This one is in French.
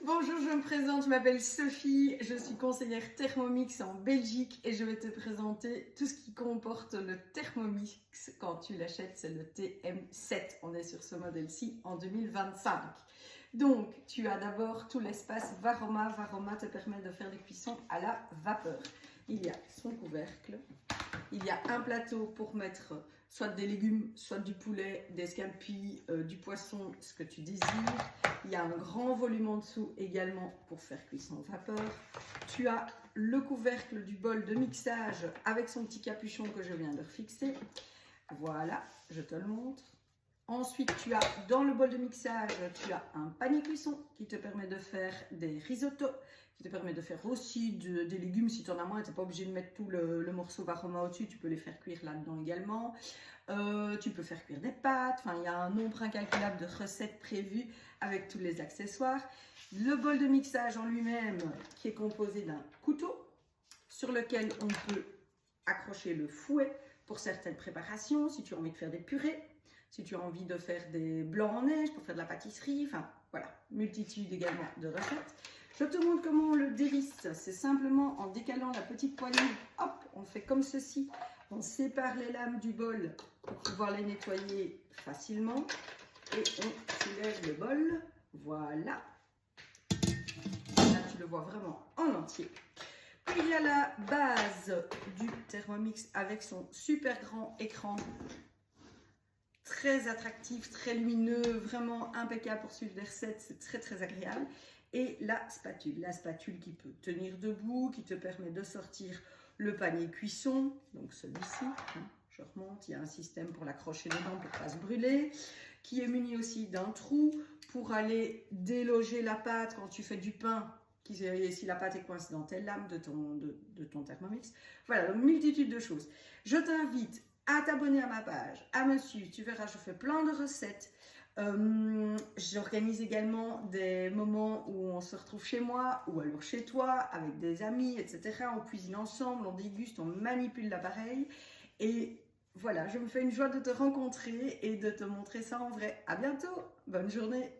Bonjour, je me présente, je m'appelle Sophie, je suis conseillère Thermomix en Belgique et je vais te présenter tout ce qui comporte le Thermomix quand tu l'achètes, c'est le TM7. On est sur ce modèle-ci en 2025. Donc, tu as d'abord tout l'espace Varoma. Varoma te permet de faire des cuissons à la vapeur. Il y a son couvercle, il y a un plateau pour mettre soit des légumes, soit du poulet, des scampi, du poisson, ce que tu désires. Il y a un grand volume en dessous également pour faire cuisson vapeur. Tu as le couvercle du bol de mixage avec son petit capuchon que je viens de refixer. Voilà, je te le montre. Ensuite, tu as dans le bol de mixage, tu as un panier cuisson qui te permet de faire des risottos, qui te permet de faire aussi des légumes si tu en as moins. Tu n'es pas obligé de mettre tout le morceau Varoma au-dessus, tu peux les faire cuire là-dedans également. Tu peux faire cuire des pâtes, enfin il y a un nombre incalculable de recettes prévues avec tous les accessoires. Le bol de mixage en lui-même qui est composé d'un couteau sur lequel on peut accrocher le fouet pour certaines préparations, si tu as envie de faire des purées, si tu as envie de faire des blancs en neige pour faire de la pâtisserie, enfin voilà, multitude également de recettes. Je te montre comment on le dévisse, c'est simplement en décalant la petite poignée, hop, on fait comme ceci, on sépare les lames du bol pour pouvoir les nettoyer facilement et on soulève le bol, voilà, là tu le vois vraiment en entier. Puis il y a la base du Thermomix avec son super grand écran très attractif, très lumineux, vraiment impeccable pour suivre des recettes, c'est très agréable. Et la spatule qui peut tenir debout, qui te permet de sortir le panier cuisson, donc celui-ci, hein, je remonte, il y a un système pour l'accrocher dedans pour ne pas se brûler, qui est muni aussi d'un trou pour aller déloger la pâte quand tu fais du pain, si la pâte est coincée dans telle lame de ton Thermomix. Voilà, donc multitude de choses. Je t'invite à t'abonner à ma page, à me suivre, tu verras, je fais plein de recettes. J'organise également des moments où on se retrouve chez moi ou alors chez toi avec des amis, etc. On cuisine ensemble, on déguste, on manipule l'appareil. Et voilà, je me fais une joie de te rencontrer et de te montrer ça en vrai. À bientôt, bonne journée.